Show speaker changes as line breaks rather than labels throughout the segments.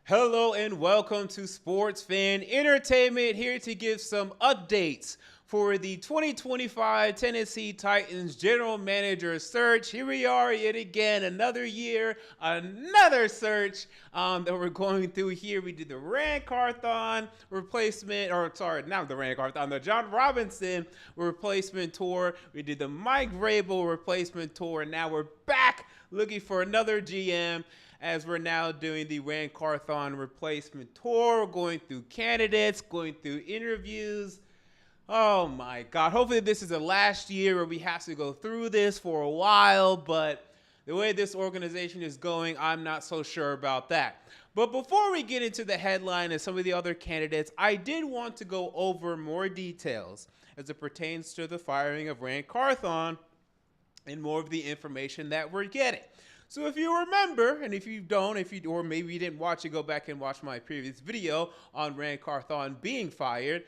Hello and welcome to Sports Fan Entertainment, here to give some updates for the 2025 Tennessee Titans general manager search. Here we are yet again, another year, another search that we're going through here. We did the Ran Carthon replacement, not the Ran Carthon, the John Robinson replacement tour. We did the Mike Vrabel replacement tour, and now we're back looking for another GM, as we're now doing the Ran Carthon replacement tour, going through candidates, going through interviews. Oh my God. Hopefully this is the last year where we have to go through this for a while, but the way this organization is going, I'm not so sure about that. But before we get into the headline and some of the other candidates, I did want to go over more details as it pertains to the firing of Ran Carthon and more of the information that we're getting. So if you remember, and if you don't, or maybe you didn't watch it, go back and watch my previous video on Ran Carthon being fired.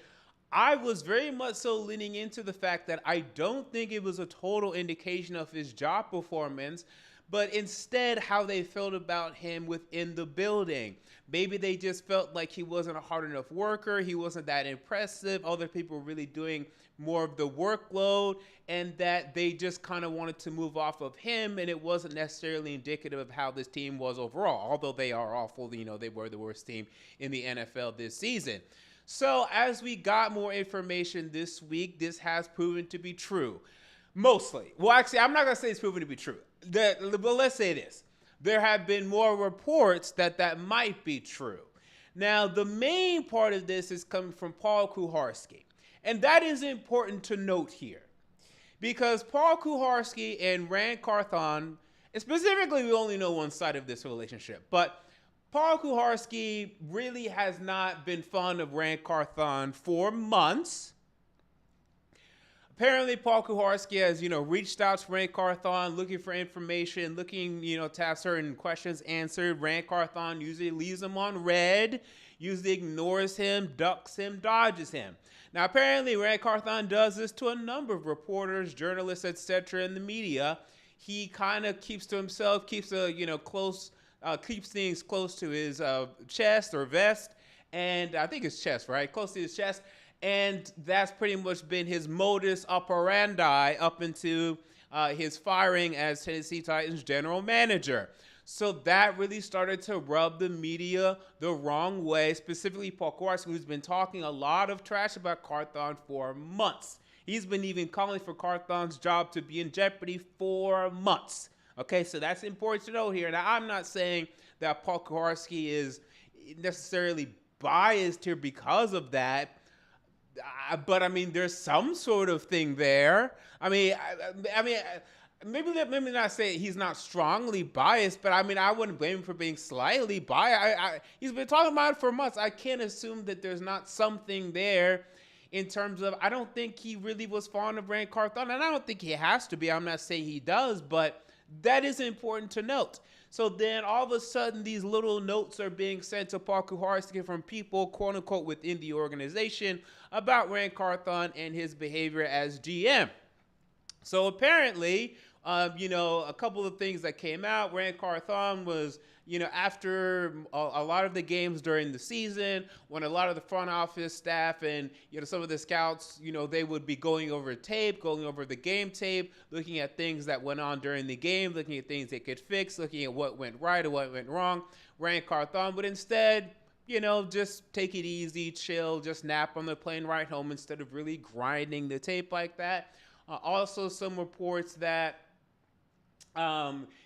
I was very much so leaning into the fact that I don't think it was a total indication of his job performance, but instead how they felt about him within the building. Maybe they just felt like he wasn't a hard enough worker, he wasn't that impressive, other people were really doing more of the workload, and that they just kind of wanted to move off of him, and it wasn't necessarily indicative of how this team was overall, although they are awful. They were the worst team in the NFL this season. So as we got more information this week, this has proven to be true. Mostly. Well, actually, I'm not going to say it's proven to be true. But let's say this. There have been more reports that might be true. Now, the main part of this is coming from Paul Kuharsky. And that is important to note here. Because Paul Kuharsky and Ran Carthon, and specifically we only know one side of this relationship, but Paul Kuharsky really has not been fond of Ran Carthon for months. Apparently, Paul Kuharsky has, reached out to Ran Carthon looking for information, looking, to have certain questions answered. Ran Carthon usually leaves him on red, usually ignores him, ducks him, dodges him. Now, apparently, Ran Carthon does this to a number of reporters, journalists, etc. in the media. He kind of keeps to himself, keeps things close to his chest or vest, and I think it's chest, right? Close to his chest. And that's pretty much been his modus operandi up into his firing as Tennessee Titans general manager. So that really started to rub the media the wrong way, specifically Paul Kuharsky, who's been talking a lot of trash about Carthon for months. He's been even calling for Carthon's job to be in jeopardy for months. Okay, so that's important to know here. Now, I'm not saying that Paul Kuharsky is necessarily biased here because of that. But I mean, there's some sort of thing there. Maybe not say he's not strongly biased, but I wouldn't blame him for being slightly biased. He's been talking about it for months. I can't assume that there's not something there in terms of, I don't think he really was fond of Ran Carthon, and I don't think he has to be. I'm not saying he does, but that is important to note. So then all of a sudden, these little notes are being sent to Paul Kuharsky from people, quote unquote, within the organization about Ran Carthon and his behavior as GM. So apparently, a couple of things that came out. Ran Carthon was, after a lot of the games during the season, when a lot of the front office staff and, some of the scouts, they would be going over tape, going over the game tape, looking at things that went on during the game, looking at things they could fix, looking at what went right or what went wrong. Ran Carthon would instead, just take it easy, chill, just nap on the plane ride home instead of really grinding the tape like that. Also, some reports that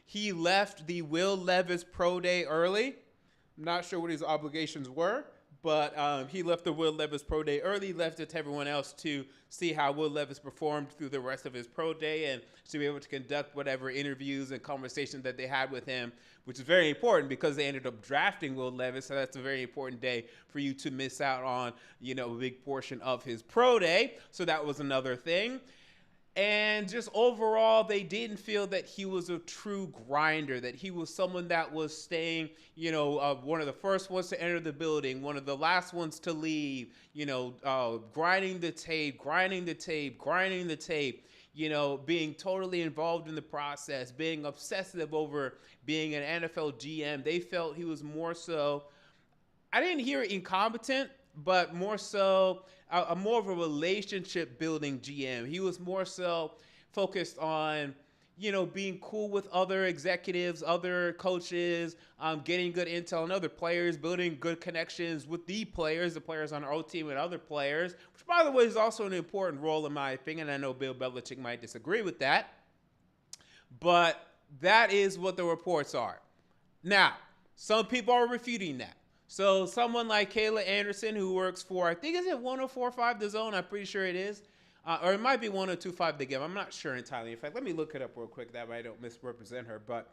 he left the Will Levis Pro Day early. I'm not sure what his obligations were, but he left the Will Levis Pro Day early, left it to everyone else to see how Will Levis performed through the rest of his pro day and to be able to conduct whatever interviews and conversations that they had with him, which is very important because they ended up drafting Will Levis, so that's a very important day for you to miss out on, a big portion of his pro day. So that was another thing. And just overall, they didn't feel that he was a true grinder, that he was someone that was staying, one of the first ones to enter the building, one of the last ones to leave, grinding the tape, being totally involved in the process, being obsessive over being an NFL GM. They felt he was more so I didn't hear incompetent, but more so a more of a relationship building GM. He was more so focused on being cool with other executives, other coaches, getting good intel on other players, building good connections with the players on our own team and other players, which, by the way, is also an important role in my opinion. I know Bill Belichick might disagree with that, but that is what the reports are. Now, some people are refuting that. So someone like Kayla Anderson, who works for, I think, is it 104.5 The Zone? I'm pretty sure it is. Or it might be 102.5 The Game. I'm not sure entirely. In fact, let me look it up real quick. That way I don't misrepresent her. But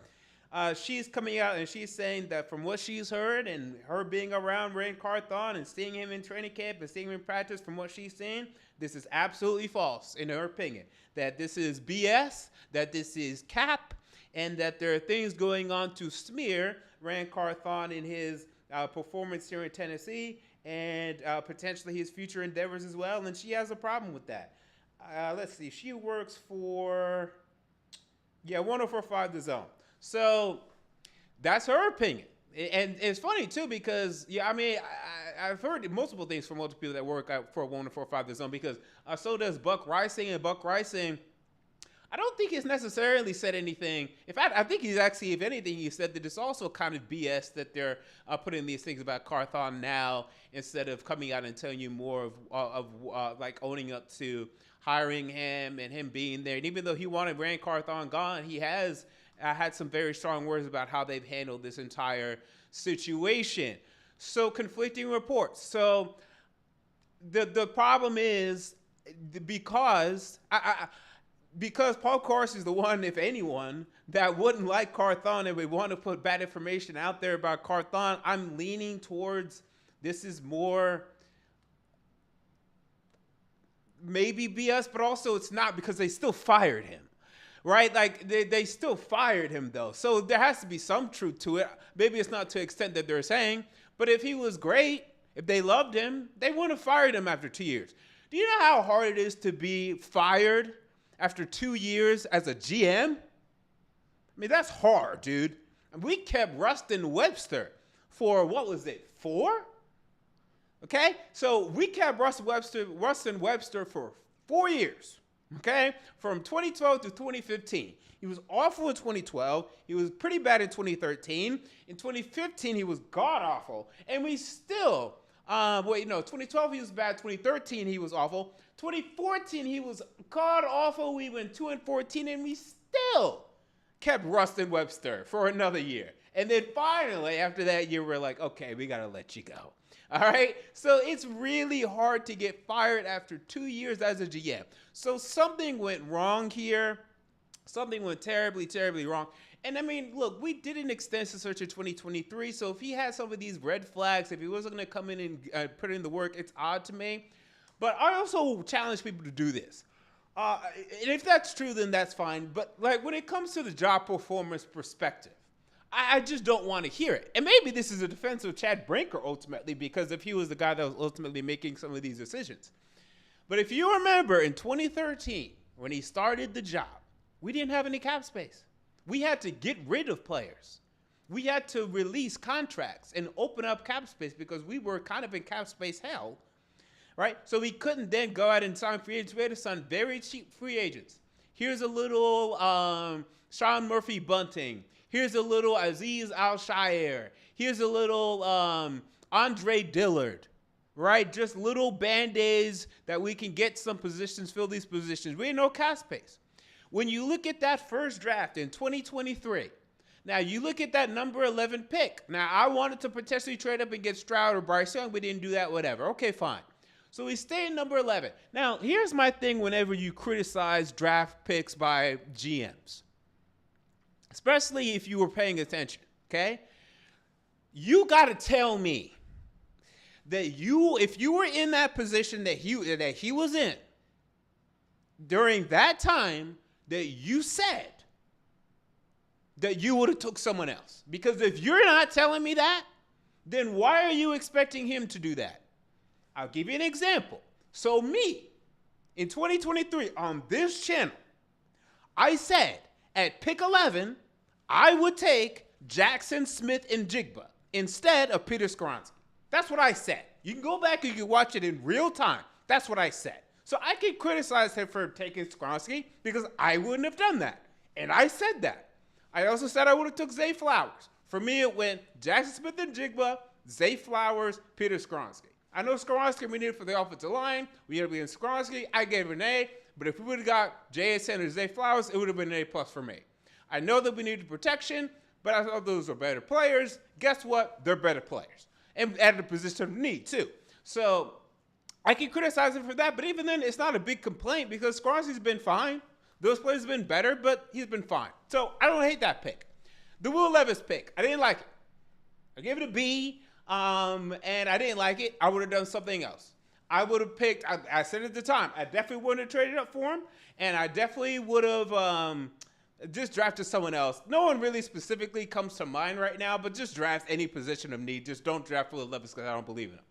she's coming out and she's saying that from what she's heard and her being around Ran Carthon and seeing him in training camp and seeing him in practice, from what she's seen, this is absolutely false, in her opinion. That this is BS, that this is cap, and that there are things going on to smear Ran Carthon in his performance here in Tennessee and potentially his future endeavors as well. And she has a problem with that. Let's see. She works for, 104.5 The Zone. So that's her opinion. And it's funny, too, because, I've heard multiple things from multiple people that work out for 104.5 The Zone, because so does Buck Rising. And Buck Rising, I don't think he's necessarily said anything. In fact, I think he's actually, if anything, he said that it's also kind of BS that they're putting these things about Carthon now instead of coming out and telling you more of like owning up to hiring him and him being there. And even though he wanted Ran Carthon gone, he has had some very strong words about how they've handled this entire situation. So conflicting reports. So the problem is because Paul Kors is the one, if anyone, that wouldn't like Carthon and would want to put bad information out there about Carthon, I'm leaning towards this is more maybe BS, but also it's not, because they still fired him, right? Like they still fired him though. So there has to be some truth to it. Maybe it's not to the extent that they're saying, but if he was great, if they loved him, they wouldn't have fired him after 2 years. Do you know how hard it is to be fired after 2 years as a GM? I mean, that's hard, dude. And we kept Rustin Webster for, what was it, 4? Okay? So we kept Rustin Webster for 4 years, okay? From 2012 to 2015. He was awful in 2012. He was pretty bad in 2013. In 2015, he was god-awful. And we still, 2012 he was bad. 2013 he was awful. 2014 he was god-awful. We went 2-14, and we still kept Rustin Webster for another year. And then finally, after that year, we're like, okay, we got to let you go. All right? So it's really hard to get fired after 2 years as a GM. So something went wrong here. Something went terribly, terribly wrong. And I mean, look, we did an extensive search in 2023. So if he had some of these red flags, if he wasn't going to come in and put in the work, it's odd to me. But I also challenge people to do this. And if that's true, then that's fine. But like when it comes to the job performance perspective, I just don't want to hear it. And maybe this is a defense of Chad Brinker ultimately, because if he was the guy that was ultimately making some of these decisions. But if you remember in 2013, when he started the job, we didn't have any cap space. We had to get rid of players. We had to release contracts and open up cap space because we were kind of in cap space hell, right? So we couldn't then go out and sign free agents. We had to sign very cheap free agents. Here's a little Sean Murphy Bunting. Here's a little Aziz Al-Shaair. Here's a little Andre Dillard, right? Just little Band-Aids that we can get some positions, fill these positions. We had no cap space. When you look at that first draft in 2023, now you look at that number 11 pick. Now, I wanted to potentially trade up and get Stroud or Bryce Young. We didn't do that, whatever. Okay, fine. So we stay in number 11. Now, here's my thing whenever you criticize draft picks by GMs, especially if you were paying attention, okay? You got to tell me that if you were in that position that he was in during that time, that you said that you would have took someone else. Because if you're not telling me that, then why are you expecting him to do that? I'll give you an example. So me, in 2023, on this channel, I said at pick 11, I would take Jackson Smith and Jigba instead of Peter Skoronski. That's what I said. You can go back and you can watch it in real time. That's what I said. So I can criticize him for taking Skoronski because I wouldn't have done that. And I said that. I also said I would have took Zay Flowers. For me, it went Jackson Smith and Jigba, Zay Flowers, Peter Skoronski. I know Skoronski we needed for the offensive line. We had to be in Skoronski. I gave it an A. But if we would have got JSN or Zay Flowers, it would have been an A+ for me. I know that we needed protection, but I thought those were better players. Guess what? They're better players. And at the position of need, too. So I can criticize him for that, but even then, it's not a big complaint because Skoronski's been fine. Those players have been better, but he's been fine. So I don't hate that pick. The Will Levis pick, I didn't like it. I gave it a B, and I didn't like it. I would have done something else. I would have picked, I said at the time, I definitely wouldn't have traded up for him, and I definitely would have just drafted someone else. No one really specifically comes to mind right now, but just draft any position of need. Just don't draft Will Levis because I don't believe in him.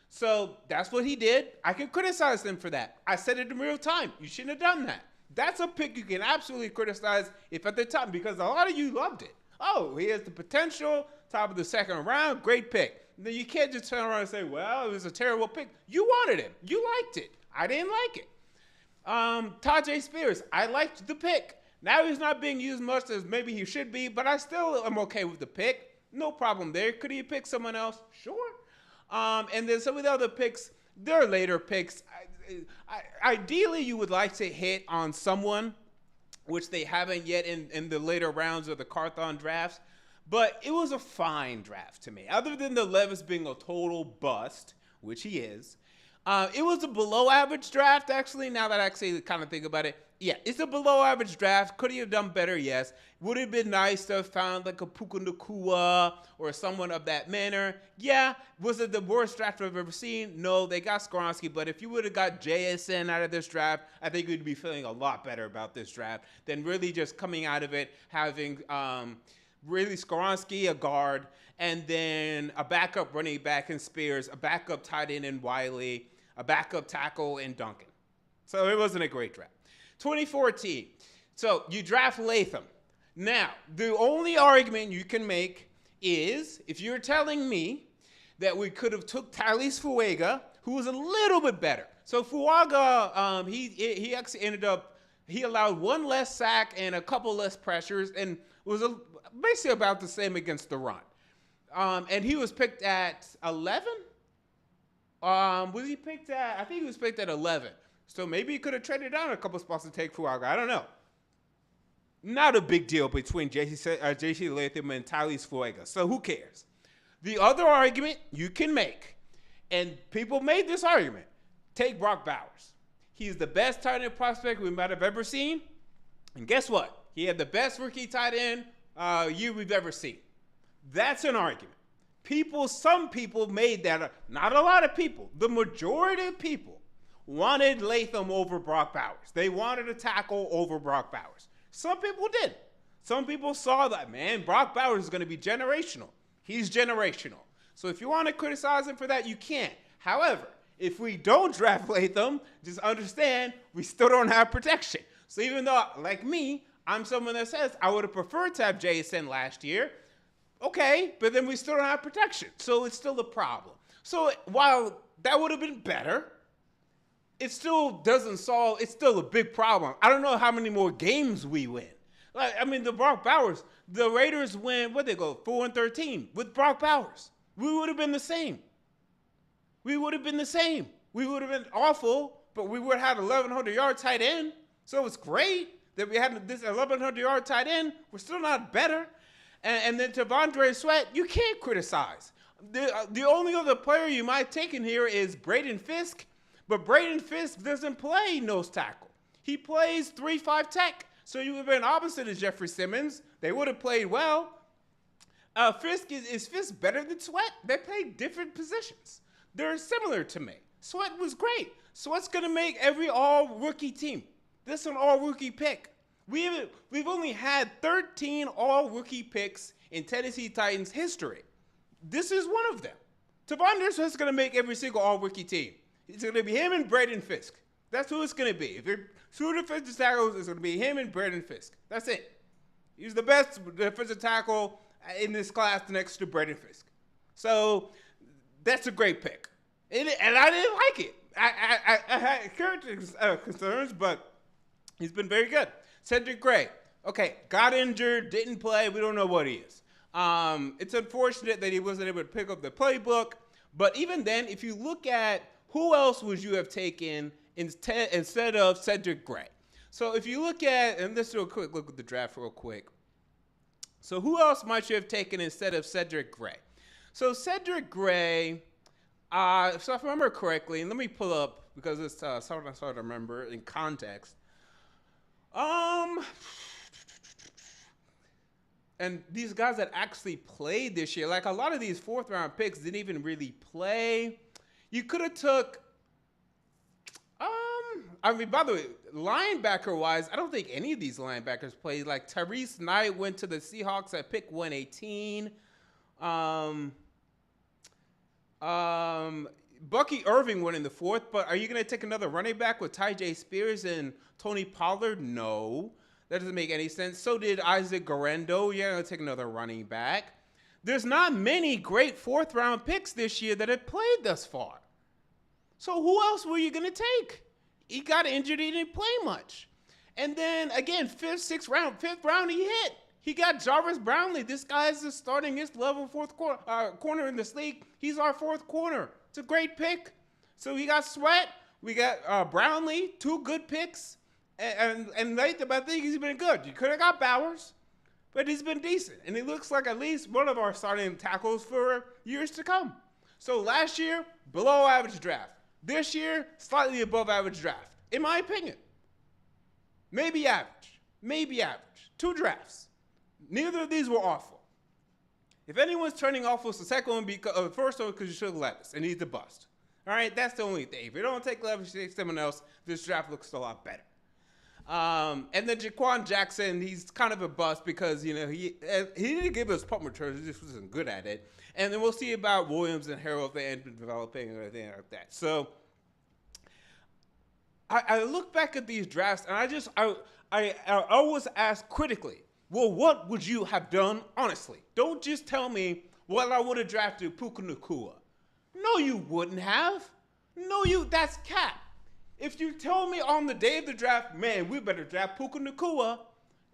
So that's what he did. I can criticize him for that. I said it in real time. You shouldn't have done that. That's a pick you can absolutely criticize if at the time, because a lot of you loved it. Oh, he has the potential, top of the second round, great pick. Then you can't just turn around and say, well, it was a terrible pick. You wanted him. You liked it. I didn't like it. Tajay Spears, I liked the pick. Now he's not being used much as maybe he should be, but I still am okay with the pick. No problem there. Could he have picked someone else? Sure. And then some of the other picks, they're later picks. Ideally, you would like to hit on someone, which they haven't yet in the later rounds of the Carthon drafts. But it was a fine draft to me. Other than the Levis being a total bust, which he is, it was a below-average draft, actually, now that I actually kind of think about it. Yeah, it's a below-average draft. Could he have done better? Yes. Would it have been nice to have found like a Puka Nacua or someone of that manner? Yeah. Was it the worst draft I've ever seen? No, they got Skoronski, but if you would have got JSN out of this draft, I think you'd be feeling a lot better about this draft than really just coming out of it having really Skoronski, a guard, and then a backup running back in Spears, a backup tight end in Wiley, a backup tackle in Duncan. So it wasn't a great draft. 2014. So you draft Latham. Now, the only argument you can make is if you're telling me that we could have took Tyrese Fuega, who was a little bit better. So Fuaga, he actually ended up, he allowed one less sack and a couple less pressures and was basically about the same against the run. And he was picked at 11? Was he picked at, I think he was picked at 11. So maybe he could have traded down a couple spots to take Fuaga. I don't know. Not a big deal between J.C. Latham and Tyrese Fuega. So who cares? The other argument you can make, and people made this argument, take Brock Bowers. He's the best tight end prospect we might have ever seen. And guess what? He had the best rookie tight end year we've ever seen. That's an argument. Some people made that. Not a lot of people. The majority of people wanted Latham over Brock Bowers. They wanted a tackle over Brock Bowers. Some people did. Some people saw that, man, Brock Bowers is going to be generational. He's generational. So if you want to criticize him for that, you can. However, if we don't draft Latham, just understand we still don't have protection. So even though, like me, I'm someone that says I would have preferred to have JSN last year, okay, but then we still don't have protection. So it's still a problem. So while that would have been better, it still doesn't solve, it's still a big problem. I don't know how many more games we win. Like, I mean, the Brock Bowers, the Raiders win, what they go, 4-13 with Brock Bowers. We would have been the same. We would have been the same. We would have been awful, but we would have had 1,100-yard tight end. So it's great that we had this 1,100-yard tight end. We're still not better. And then T'Vondre Sweat, you can't criticize. The only other player you might take in here is Braden Fisk. But Braden Fisk doesn't play nose tackle. He plays 3-5 tech. So you would have been opposite of Jeffrey Simmons. They would have played well. Is Fisk better than Sweat? They play different positions. They're similar to me. Sweat was great. Sweat's going to make every all-rookie team. This is an all-rookie pick. We've only had 13 all-rookie picks in Tennessee Titans history. This is one of them. T'Vondre Sweat's going to make every single all-rookie team. It's going to be him and Braden Fisk. That's who it's going to be. If you're two defensive tackles, it's going to be him and Braden Fisk. That's it. He's the best defensive tackle in this class next to Braden Fisk. So That's a great pick. And I didn't like it. I had character concerns, but he's been very good. Cedric Gray. Okay, got injured, didn't play. We don't know what he is. It's unfortunate that he wasn't able to pick up the playbook. But even then, if you look at who else would you have taken instead of Cedric Gray? So if you look at, and let's do a quick look at the draft real quick. So who else might you have taken instead of Cedric Gray? So Cedric Gray, so if I remember correctly, and let me pull up because it's something I started to remember in context. And these guys that actually played this year, like a lot of these fourth round picks didn't even really play. You could have took, I mean, by the way, linebacker wise, I don't think any of these linebackers played. Like Tyrese Knight went to the Seahawks at pick 118. Bucky Irving went in the fourth, but are you going to take another running back with Tyjae Spears and Tony Pollard? No. That doesn't make any sense. So did Isaac Garendo. You're going to take another running back. There's not many great fourth round picks this year that have played thus far. So who else were you going to take? He got injured. He didn't play much. And then, again, fifth round, he hit. He got Jarvis Brownlee. This guy is starting his level fourth corner in this league. He's our fourth corner. It's a great pick. So we got Sweat. We got Brownlee, two good picks. And Latham, I think he's been good. You could have got Bowers, but he's been decent. And he looks like at least one of our starting tackles for years to come. So last year, below average draft. This year, slightly above average draft, in my opinion. Maybe average. Maybe average. 2 drafts. Neither of these were awful. If anyone's turning off, was the second one, the first one because you took Levis, and he's a bust. All right, that's the only thing. If you don't take Levis, you take someone else, this draft looks a lot better. And then Jaquan Jackson, he's kind of a bust because, you know, he didn't give us punt returns. He just wasn't good at it. And then we'll see about Williams and Harrell if they end up developing or anything like that. So I look back at these drafts and I always ask critically, well, what would you have done honestly? Don't just tell me, well, I would have drafted Puka Nacua. No, you wouldn't have. That's cap. If you tell me on the day of the draft, man, we better draft Puka Nacua,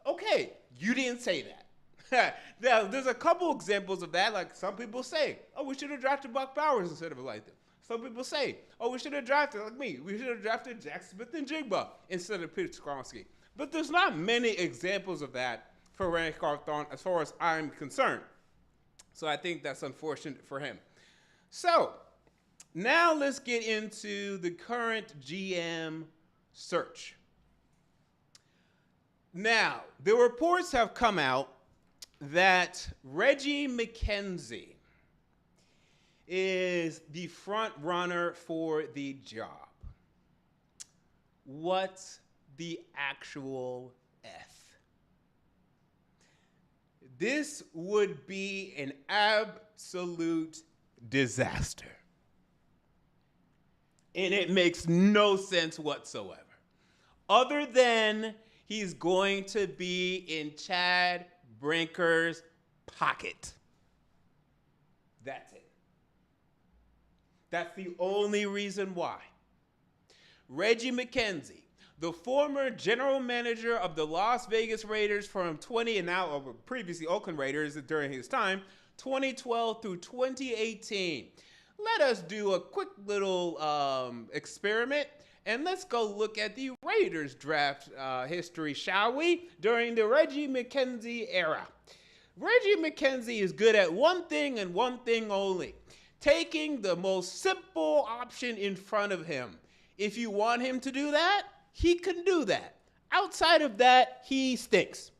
okay, you didn't say that. Now, there's a couple examples of that. Like some people say, oh, we should have drafted Buck Bowers instead of Latham. Some people say, oh, we should have drafted, like me, we should have drafted Jackson Smith and Jigba instead of Peter Skoronski. But there's not many examples of that for Ran Carthon as far as I'm concerned. So I think that's unfortunate for him. So now let's get into the current GM search. Now, the reports have come out that Reggie McKenzie is the front runner for the job. What's the actual F? This would be an absolute disaster. And it makes no sense whatsoever. Other than he's going to be in Chad Brinker's pocket. That's it. That's the only reason why. Reggie McKenzie, the former general manager of the Las Vegas Raiders from previously Oakland Raiders during his time, 2012 through 2018. Let us do a quick little experiment, and let's go look at the Raiders draft history, shall we, during the Reggie McKenzie era. Reggie McKenzie is good at one thing and one thing only, taking the most simple option in front of him. If you want him to do that, he can do that. Outside of that, he stinks.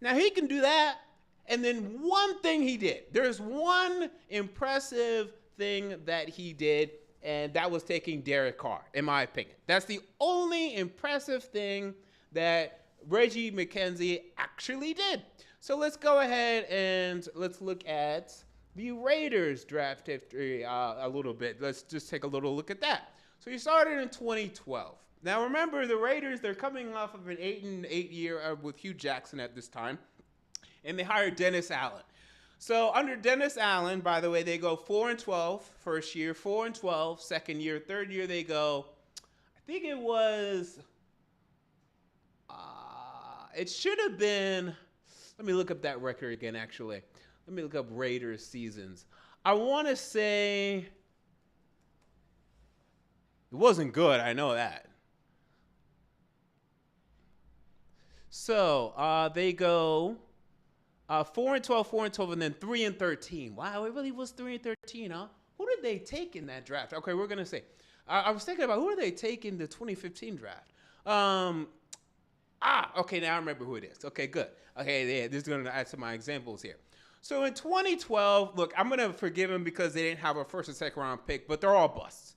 Now, he can do that, and then one thing he did. There's one impressive thing that he did, and that was taking Derek Carr, in my opinion. That's the only impressive thing that Reggie McKenzie actually did. So let's go ahead and let's look at the Raiders draft history a little bit. Let's just take a little look at that. So he started in 2012. Now remember, the Raiders, they're coming off of an 8-8 year with Hugh Jackson at this time, and they hired Dennis Allen. So under Dennis Allen, by the way, they go 4-12 first year, 4-12 second year, third year they go. I think it was. It should have been. Let me look up that record again. Actually, let me look up Raiders seasons. I want to say it wasn't good. I know that. So they go 4-12, 4-12, and then 3-13. Wow, it really was 3-13, huh? Who did they take in that draft? Okay, we're gonna say. I was thinking about who did they take in the 2015 draft. Okay, now I remember who it is. Okay, good. Okay, yeah, this is gonna add to my examples here. So in 2012, look, I'm gonna forgive them because they didn't have a first and second round pick, but they're all busts.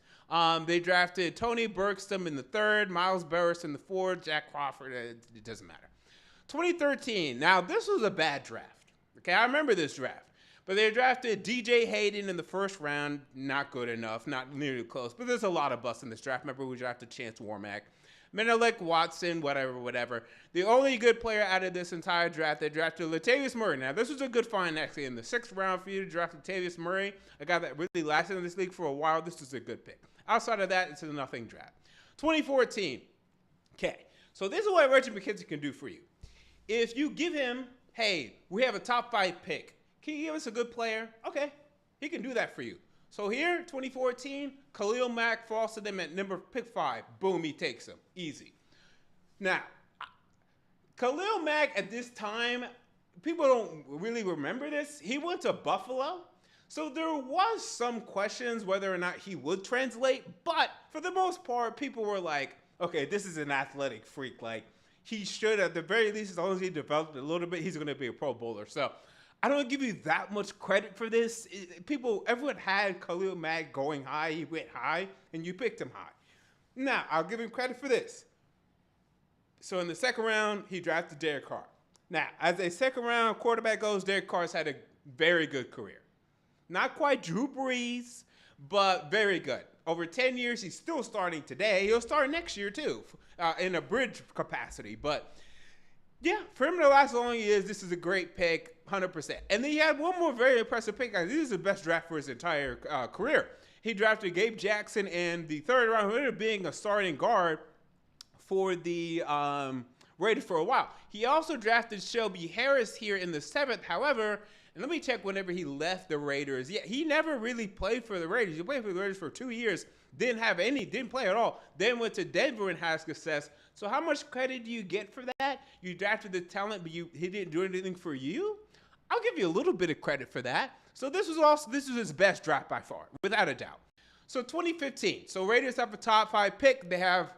They drafted Tony Bergstrom in the third, Miles Burris in the fourth, Jack Crawford. It doesn't matter. 2013. Now this was a bad draft. Okay, I remember this draft. But they drafted DJ Hayden in the first round. Not good enough, not nearly close. But there's a lot of busts in this draft. Remember, we drafted Chance Warmack. Menelik Watson, whatever. The only good player out of this entire draft, they drafted Latavius Murray. Now, this was a good find, actually. In the sixth round for you to draft Latavius Murray, a guy that really lasted in this league for a while, this was a good pick. Outside of that, it's a nothing draft. 2014. Okay, so this is what Reggie McKenzie can do for you. If you give him, hey, we have a top 5 pick. Can you give us a good player? Okay, he can do that for you. So here, 2014, Khalil Mack falls to them at pick 5. Boom, he takes him. Easy. Now, Khalil Mack at this time, people don't really remember this. He went to Buffalo. So there was some questions whether or not he would translate. But for the most part, people were like, okay, this is an athletic freak. Like, he should, at the very least, as long as he developed a little bit, he's going to be a Pro Bowler. So I don't give you that much credit for this. Everyone had Khalil Mack going high. He went high, and you picked him high. Now, I'll give him credit for this. So in the second round, he drafted Derek Carr. Now, as a second-round quarterback goes, Derek Carr's had a very good career. Not quite Drew Brees, but very good. Over 10 years, he's still starting today. He'll start next year, too, in a bridge capacity. But yeah, for him to last as long as he is, this is a great pick, 100%. And then he had one more very impressive pick. This is the best draft for his entire career. He drafted Gabe Jackson in the third round, who ended up being a starting guard for the Raiders for a while. He also drafted Shelby Harris here in the seventh. However, and let me check whenever he left the Raiders. Yeah, he never really played for the Raiders. He played for the Raiders for 2 years. Didn't play at all. Then went to Denver and had success. So how much credit do you get for that? You drafted the talent, but he didn't do anything for you? I'll give you a little bit of credit for that. So this was his best draft by far, without a doubt. So 2015. So Raiders have a top 5 pick. They have,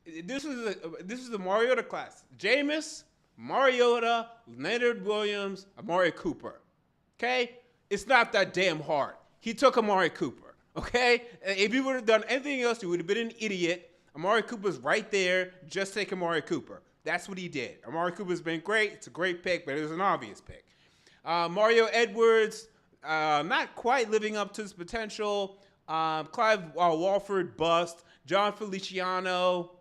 this is the Mariota class. Jameis, Mariota, Leonard Williams, Amari Cooper. Okay? It's not that damn hard. He took Amari Cooper. Okay? If he would have done anything else, he would have been an idiot. Amari Cooper's right there. Just take Amari Cooper. That's what he did. Amari Cooper's been great. It's a great pick, but it was an obvious pick. Mario Edwards, not quite living up to his potential. Clive Walford, bust. John Feliciano,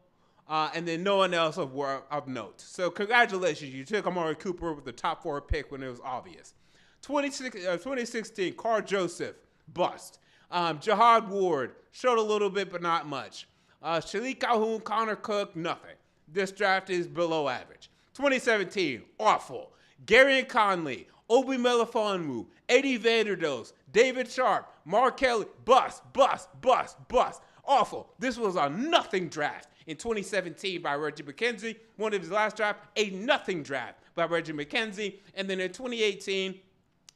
and then no one else of note. So congratulations. You took Amari Cooper with the top 4 pick when it was obvious. 2016, Carl Joseph, bust. Jahad Ward, showed a little bit, but not much. Shalik Calhoun, Connor Cook, nothing. This draft is below average. 2017, awful. Gary Conley, Obi Melifonwu, Eddie Vanderdoes, David Sharp, Mark Kelly, bust. Awful. This was a nothing draft in 2017 by Reggie McKenzie. One of his last drafts, a nothing draft by Reggie McKenzie. And then in 2018,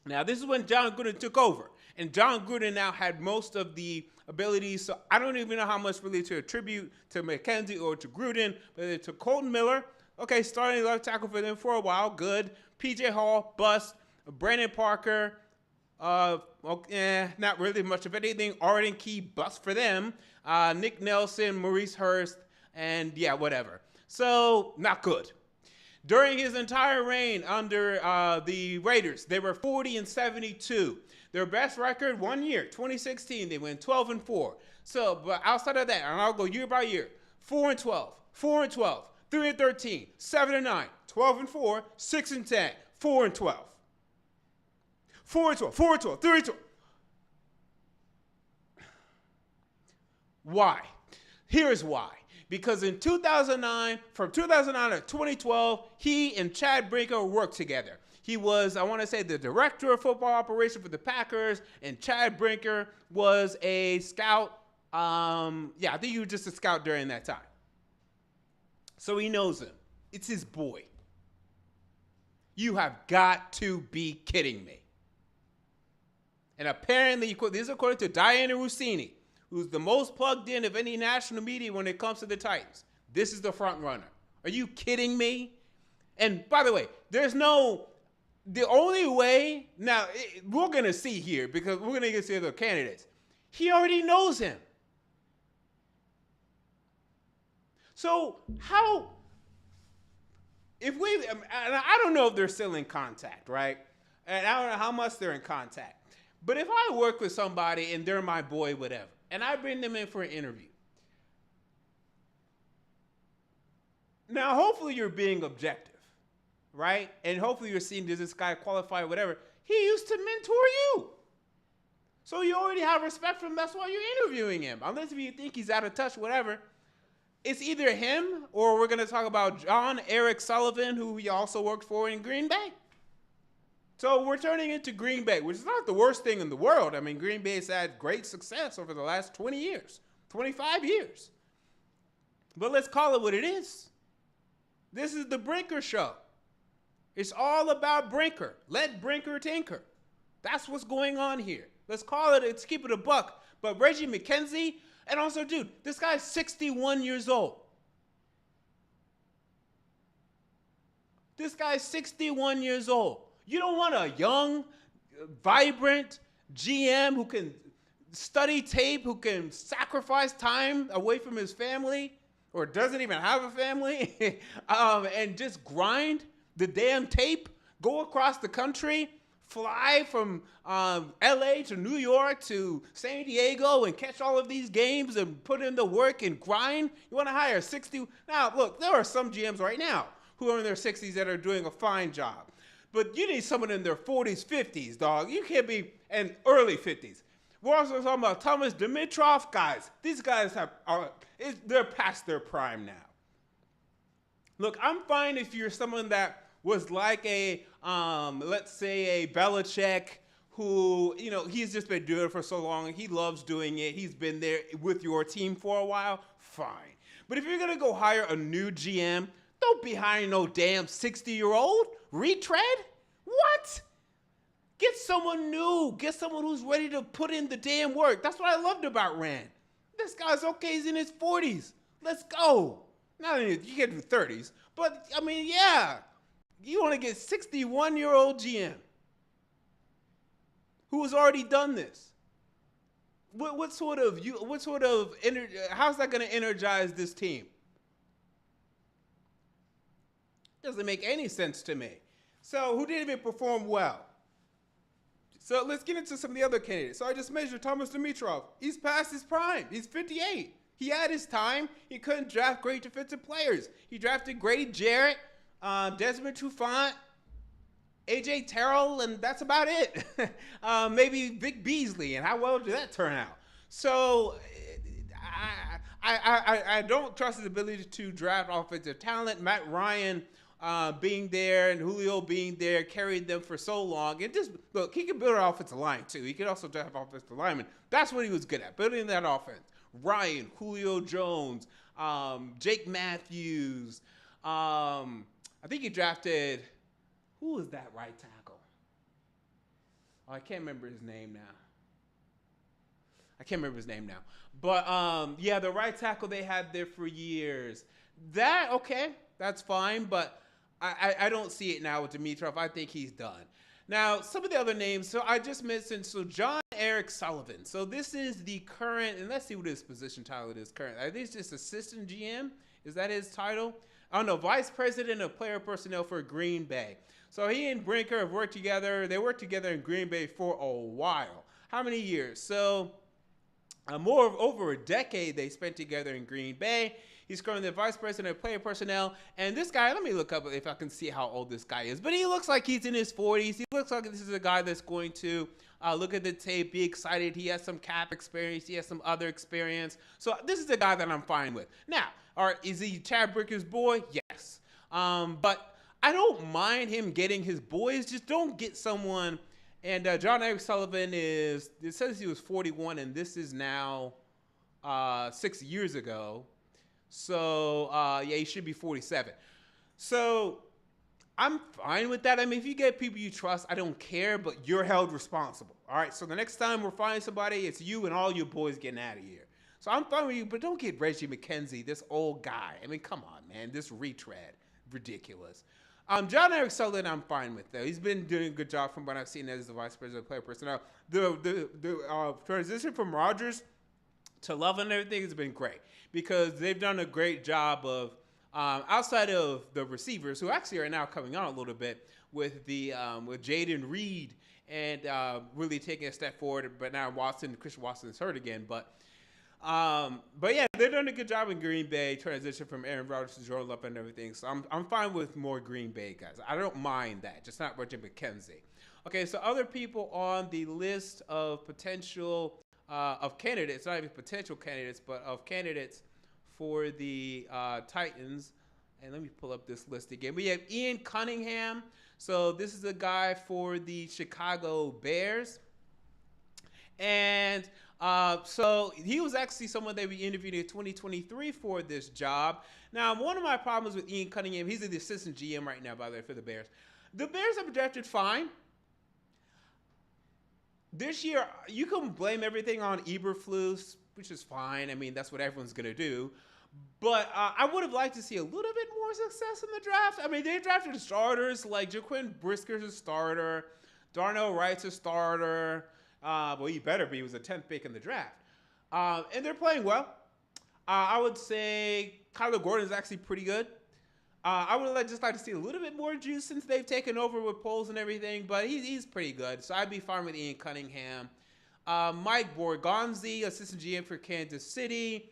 now this is when John Gruden took over. And John Gruden now had most of the abilities. So I don't even know how much really to attribute to McKenzie or to Gruden. But it took Colton Miller. Okay, starting left tackle for them for a while. Good. PJ Hall, bust. Brandon Parker, not really much of anything. Arden Key, bust for them. Nick Nelson, Maurice Hurst, and yeah, whatever. So, not good. During his entire reign under the Raiders, they were 40-72. Their best record 1 year, 2016, they went 12-4. So, but outside of that, and I'll go year by year, 4-12, 4-12, 3-13, 7-9, 12-4, 6-10, 4-12. 4-12, 4-12, 3-12. Why? Here's why. Because in 2009, from 2009 to 2012, he and Chad Brinker worked together. He was, I want to say, the director of football operation for the Packers, and Chad Brinker was a scout. I think he was just a scout during that time. So he knows him. It's his boy. You have got to be kidding me. And apparently, this is according to Diana Rossini, who's the most plugged in of any national media when it comes to the Titans. This is the front runner. Are you kidding me? And by the way, the only way, now we're going to see here because we're going to get to the other candidates. He already knows him. So and I don't know if they're still in contact, right? And I don't know how much they're in contact. But if I work with somebody and they're my boy, whatever, and I bring them in for an interview. Now, hopefully you're being objective, right? And hopefully you're seeing, does this guy qualify, whatever. He used to mentor you. So you already have respect for him. That's why you're interviewing him. Unless if you think he's out of touch, whatever. It's either him or we're going to talk about John Eric Sullivan, who he also worked for in Green Bay. So we're turning into Green Bay, which is not the worst thing in the world. I mean, Green Bay has had great success over the last 20 years, 25 years. But let's call it what it is. This is the Brinker Show. It's all about Brinker. Let Brinker tinker. That's what's going on here. Let's keep it a buck. But Reggie McKenzie, and also, dude, this guy's 61 years old. This guy's 61 years old. You don't want a young, vibrant GM who can study tape, who can sacrifice time away from his family, or doesn't even have a family, and just grind the damn tape, go across the country, fly from LA to New York to San Diego and catch all of these games and put in the work and grind. You want to hire 60. Now, look, there are some GMs right now who are in their 60s that are doing a fine job. But you need someone in their 40s, 50s, dog. You can't be in early 50s. We're also talking about Thomas Dimitroff guys. These guys they're past their prime now. Look, I'm fine if you're someone that was like let's say a Belichick who, he's just been doing it for so long and he loves doing it. He's been there with your team for a while. Fine. But if you're going to go hire a new GM, don't be hiring no damn 60-year-old retread. What? Get someone new. Get someone who's ready to put in the damn work. That's what I loved about Ran. This guy's okay. He's in his 40s. Let's go. Not in you get to 30s, but I mean, yeah. You want to get 61-year-old GM who has already done this. How's that going to energize this team? Doesn't make any sense to me. So who didn't even perform well? So let's get into some of the other candidates. So I just measured Thomas Dimitroff. He's past his prime. He's 58. He had his time. He couldn't draft great defensive players. He drafted Grady Jarrett, Desmond Trufant, A.J. Terrell, and that's about it. Maybe Vic Beasley, and how well did that turn out? So I don't trust his ability to draft offensive talent. Matt Ryan being there and Julio being there carried them for so long. And just, look, he can build an offensive line, too. He could also draft offensive linemen. That's what he was good at, building that offense. Ryan, Julio Jones, Jake Matthews. I think he drafted, who was that right tackle? Oh, I can't remember his name now. But, the right tackle they had there for years. That's fine, but I don't see it now with Dimitroff. I think he's done. Now, some of the other names, so I just mentioned, John Eric Sullivan. So this is the current, and let's see what his position title is current. I think it's just assistant GM. Is that his title? Oh, no, vice president of player personnel for Green Bay. So he and Brinker have worked together. They worked together in Green Bay for a while. How many years? So over a decade they spent together in Green Bay. He's currently the vice president of player personnel. And this guy, let me look up if I can see how old this guy is. But he looks like he's in his 40s. He looks like this is a guy that's going to look at the tape, be excited. He has some cap experience. He has some other experience. So this is the guy that I'm fine with. Now, is he Chad Bricker's boy? Yes. But I don't mind him getting his boys. Just don't get someone. And John Eric Sullivan it says he was 41, and this is now 6 years ago. So, yeah, he should be 47. So, I'm fine with that. I mean, if you get people you trust, I don't care, but you're held responsible. All right, so the next time we're finding somebody, it's you and all your boys getting out of here. So I'm fine with you, but don't get Reggie McKenzie, this old guy. I mean, come on, man, this retread. Ridiculous. John Eric Sullivan, I'm fine with, though. He's been doing a good job from what I've seen as the vice president of player personnel. The transition from Rodgers to Love and everything has been great because they've done a great job of, outside of the receivers, who actually are now coming on a little bit with with Jaden Reed and really taking a step forward. But now Christian Watson is hurt again. But yeah, they've done a good job in Green Bay, transition from Aaron Rodgers to Jordan Love and everything. So I'm fine with more Green Bay guys. I don't mind that, just not Reggie McKenzie. Okay, so other people on the list of potential of candidates, not even potential candidates, but of candidates for the Titans. And let me pull up this list again. We have Ian Cunningham. So this is a guy for the Chicago Bears. And so he was actually someone that we interviewed in 2023 for this job. Now, one of my problems with Ian Cunningham, he's the assistant GM right now, by the way, for the Bears. The Bears have drafted fine. This year, you can blame everything on Eberflus, which is fine. I mean, that's what everyone's going to do. But I would have liked to see a little bit more success in the draft. I mean, they drafted starters like Jaquin Brisker's a starter. Darnell Wright's a starter. Well, he better be. He was a 10th pick in the draft. And they're playing well. I would say Kyler Gordon is actually pretty good. I would just like to see a little bit more juice since they've taken over with polls and everything, but he's pretty good. So I'd be fine with Ian Cunningham. Mike Borgonzi, assistant GM for Kansas City.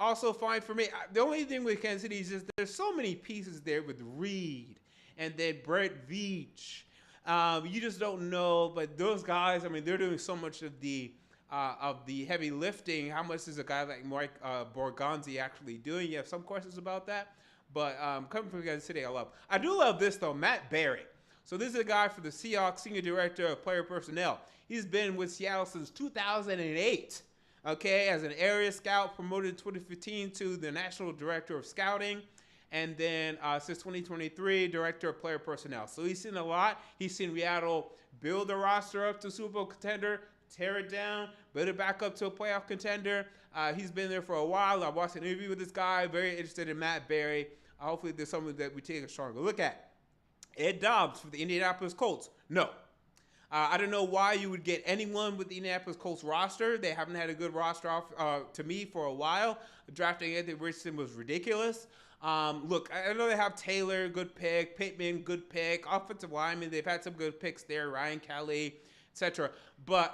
Also fine for me. The only thing with Kansas City is just there's so many pieces there with Reed and then Brett Veach. You just don't know, but those guys, I mean, they're doing so much of the heavy lifting. How much is a guy like Mike Borgonzi actually doing? You have some questions about that, but coming from Kansas City, I do love this though, Matt Berry. So this is a guy for the Seahawks, senior director of player personnel. He's been with Seattle since 2008. Okay, as an area scout, promoted in 2015 to the national director of scouting. And then since 2023, director of player personnel. So he's seen a lot. He's seen Seattle build the roster up to Super Bowl contender, tear it down, build it back up to a playoff contender. He's been there for a while. I watched an interview with this guy. Very interested in Matt Berry. Hopefully there's something that we take a stronger look at. Ed Dobbs for the Indianapolis Colts. No. I don't know why you would get anyone with the Indianapolis Colts roster. They haven't had a good roster to me for a while. Drafting Anthony Richardson was ridiculous. Look, I know they have Taylor, good pick, Pittman, good pick, offensive lineman, they've had some good picks there, Ryan Kelly, etc. But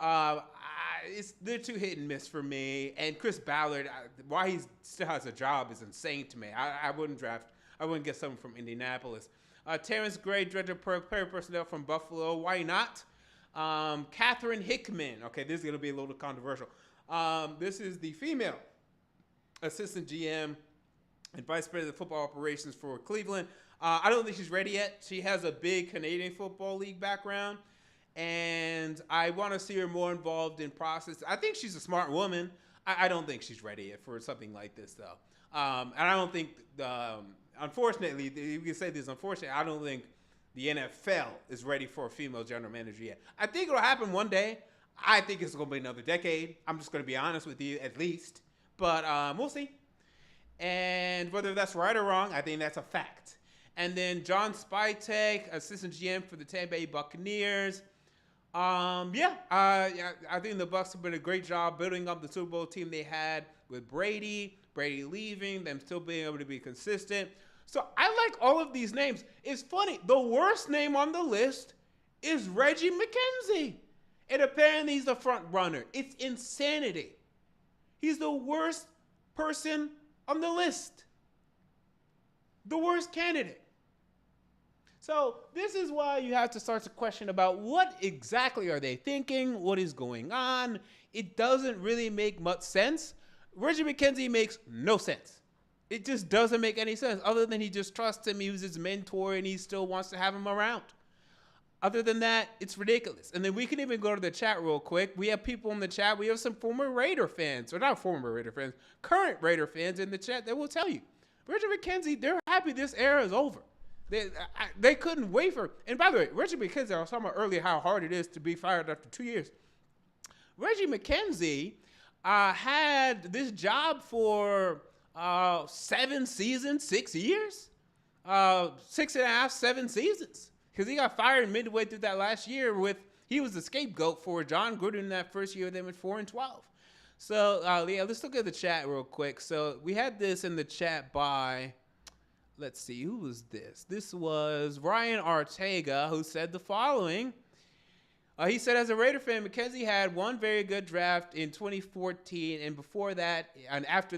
they're too hit and miss for me. And Chris Ballard, why he still has a job is insane to me. I wouldn't get someone from Indianapolis. Terrence Gray, director of player personnel from Buffalo, why not? Catherine Hickman, okay, this is going to be a little controversial. This is the female assistant GM and vice president of football operations for Cleveland. I don't think she's ready yet. She has a big Canadian Football League background, and I want to see her more involved in process. I think she's a smart woman. I don't think she's ready yet for something like this, though. And I don't think, unfortunately, you can say this, unfortunately, I don't think the NFL is ready for a female general manager yet. I think it'll happen one day. I think it's going to be another decade. I'm just going to be honest with you, at least. But we'll see. And whether that's right or wrong, I think that's a fact. And then John Spytek, assistant GM for the Tampa Bay Buccaneers. I think the Bucs have done a great job building up the Super Bowl team they had with Brady leaving, them still being able to be consistent. So I like all of these names. It's funny, the worst name on the list is Reggie McKenzie. And apparently he's the front runner. It's insanity. He's the worst person on the list. The worst candidate. So this is why you have to start to question about what exactly are they thinking? What is going on? It doesn't really make much sense. Reggie McKenzie makes no sense. It just doesn't make any sense other than he just trusts him. He was his mentor and he still wants to have him around. Other than that, it's ridiculous. And then we can even go to the chat real quick. We have people in the chat. We have some former Raider fans, or not former Raider fans, current Raider fans in the chat that will tell you, Reggie McKenzie, they're happy this era is over. They couldn't wait for. And by the way, Reggie McKenzie, I was talking about earlier how hard it is to be fired after 2 years. Reggie McKenzie had this job for 7 seasons, 6 years, 6.5, 7 seasons. Because he got fired midway through that last year he was the scapegoat for John Gruden in that first year. They went 4-12. So yeah, let's look at the chat real quick. So we had this in the chat by. Let's see, who was this? This was Ryan Ortega, who said the following. He said, as a Raider fan, McKenzie had one very good draft in 2014, and before that, and after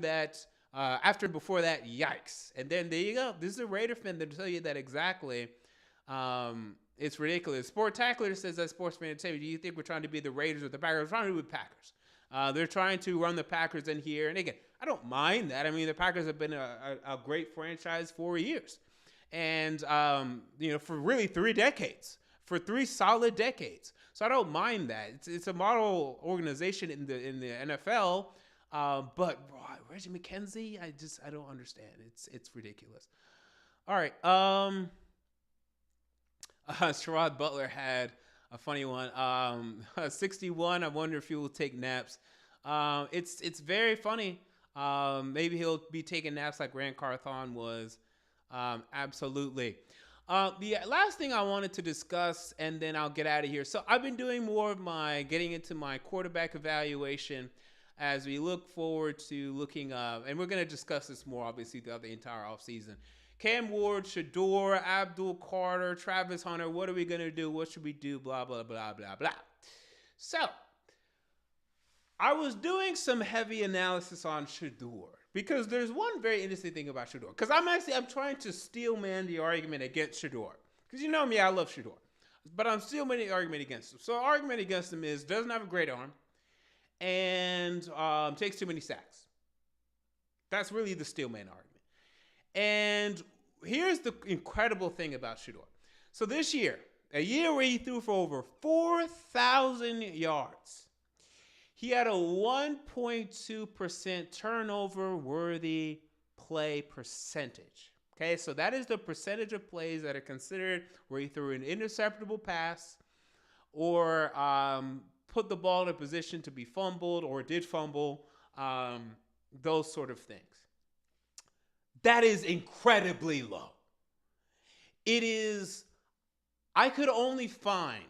and before that, yikes. And then there you go. This is a Raider fan that tell you that exactly. It's ridiculous. Sportacular says that Sports Fan Entertainment. Do you think we're trying to be the Raiders or the Packers? We're trying to be the Packers. They're trying to run the Packers in here. And again, I don't mind that. I mean, the Packers have been a great franchise for years. And, for really 3 decades. For 3 solid decades. So I don't mind that. It's a model organization in the NFL. But Reggie McKenzie, I don't understand. It's ridiculous. All right. Sherrod Butler had a funny one. 61. I wonder if he will take naps. It's very funny. Maybe he'll be taking naps like Ran Carthon was. Absolutely. The last thing I wanted to discuss, and then I'll get out of here. So I've been doing more of getting into my quarterback evaluation as we look forward to looking up, and we're going to discuss this more, obviously, throughout the entire offseason. Cam Ward, Shador, Abdul Carter, Travis Hunter, what are we going to do? What should we do? Blah, blah, blah, blah, blah. So, I was doing some heavy analysis on Shador because there's one very interesting thing about Shador. Because I'm trying to steelman the argument against Shador. Because you know me, I love Shador. But I'm steelmanning the argument against him. So, the argument against him is doesn't have a great arm and takes too many sacks. That's really the steelman argument. And here's the incredible thing about Shador. So this year, a year where he threw for over 4,000 yards, he had a 1.2% turnover-worthy play percentage. Okay, so that is the percentage of plays that are considered where he threw an interceptable pass or put the ball in a position to be fumbled or did fumble, those sort of things. That is incredibly low. It is, I could only find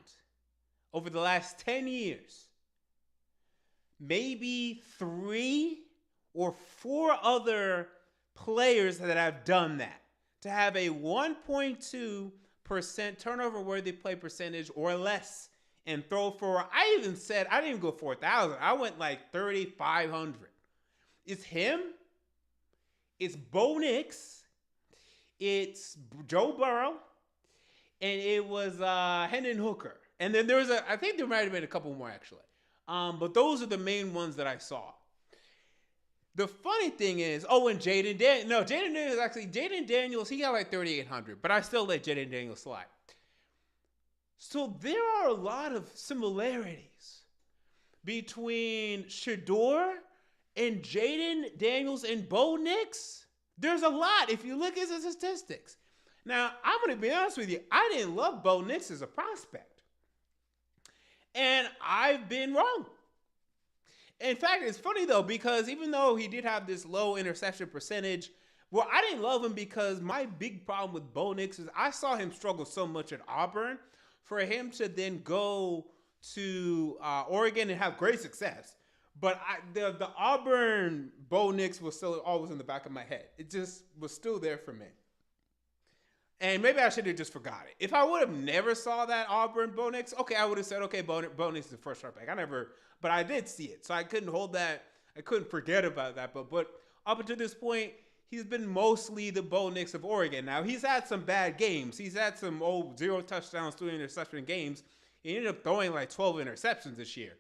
over the last 10 years, maybe 3 or 4 other players that have done that. To have a 1.2% turnover-worthy play percentage or less and throw for, I didn't even go 4,000. I went like 3,500. It's him. It's Bo Nix, it's Joe Burrow, and it was Hendon Hooker. And then I think there might have been a couple more actually. But those are the main ones that I saw. The funny thing is, and Jaden Daniels, he got like 3,800, but I still let Jaden Daniels slide. So there are a lot of similarities between Shador and Jaden Daniels and Bo Nix. There's a lot if you look at the statistics. Now, I'm going to be honest with you. I didn't love Bo Nix as a prospect. And I've been wrong. In fact, it's funny, though, because even though he did have this low interception percentage, I didn't love him because my big problem with Bo Nix is I saw him struggle so much at Auburn. For him to then go to Oregon and have great success. But the Auburn Bo Nix was still always in the back of my head. It just was still there for me. And maybe I should have just forgot it. If I would have never saw that Auburn Bo Nix, okay, I would have said, okay, Bo Nix is the first round pick. But I did see it. So I couldn't hold that. I couldn't forget about that. But up until this point, he's been mostly the Bo Nix of Oregon. Now, he's had some bad games. He's had some 0 touchdowns, 3 interception games. He ended up throwing like 12 interceptions this year.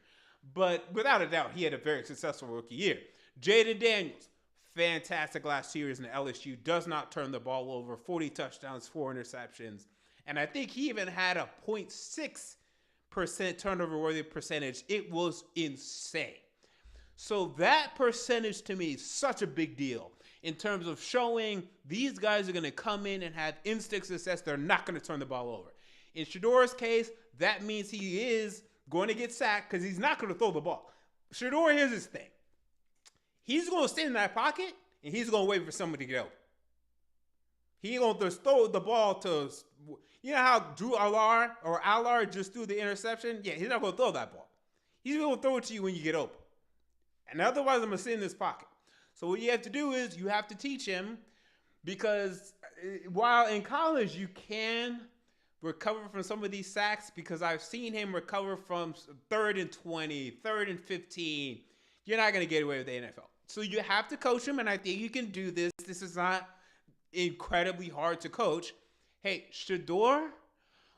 But without a doubt, he had a very successful rookie year. Jaden Daniels, fantastic last 2 years in LSU. Does not turn the ball over. 40 touchdowns, 4 interceptions. And I think he even had a 0.6% turnover worthy percentage. It was insane. So that percentage to me is such a big deal in terms of showing these guys are going to come in and have instant success. They're not going to turn the ball over. In Shadour's case, that means he is going to get sacked because he's not going to throw the ball. Shadour, here's his thing. He's going to stand in that pocket, and he's going to wait for somebody to get open. He's going to just throw the ball to, you know how Drew Allard just threw the interception? Yeah, he's not going to throw that ball. He's going to throw it to you when you get open. And otherwise, I'm going to sit in this pocket. So what you have to do is you have to teach him, because while in college you can recover from some of these sacks, because I've seen him recover from 3rd and 20, 3rd and 15. You're not going to get away with the NFL. So you have to coach him, and I think you can do this. This is not incredibly hard to coach. Hey, Shadour,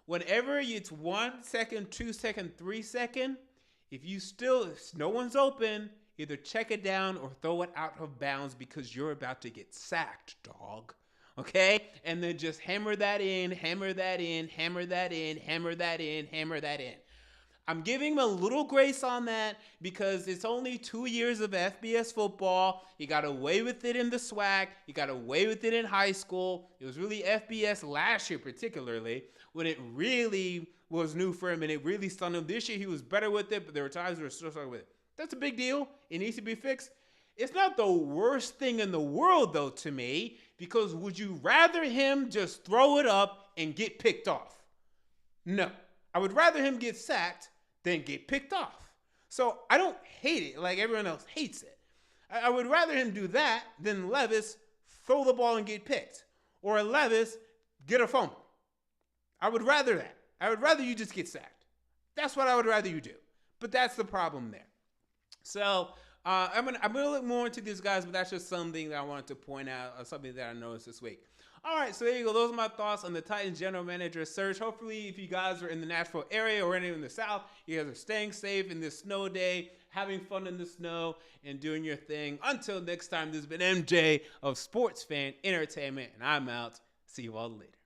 whenever it's 1 second, 2 second, 3 second, if no one's open, either check it down or throw it out of bounds, because you're about to get sacked, dog. Okay? And then just hammer that in, hammer that in, hammer that in, hammer that in, hammer that in. I'm giving him a little grace on that because it's only 2 years of FBS football. He got away with it in the SWAC. He got away with it in high school. It was really FBS last year particularly when it really was new for him and it really stunned him. This year he was better with it, but there were times where he was still struggling with it. That's a big deal. It needs to be fixed. It's not the worst thing in the world, though, to me, because would you rather him just throw it up and get picked off? No. I would rather him get sacked than get picked off. So I don't hate it like everyone else hates it. I would rather him do that than Levis throw the ball and get picked, or Levis get a fumble. I would rather that. I would rather you just get sacked. That's what I would rather you do. But that's the problem there. So I'm gonna look more into these guys, but that's just something that I wanted to point out, or something that I noticed this week. All right, so there you go. Those are my thoughts on the Titans general manager search. Hopefully, if you guys are in the Nashville area or anywhere in the South, you guys are staying safe in this snow day, having fun in the snow, and doing your thing. Until next time, this has been MJ of Sports Fan Entertainment, and I'm out. See you all later.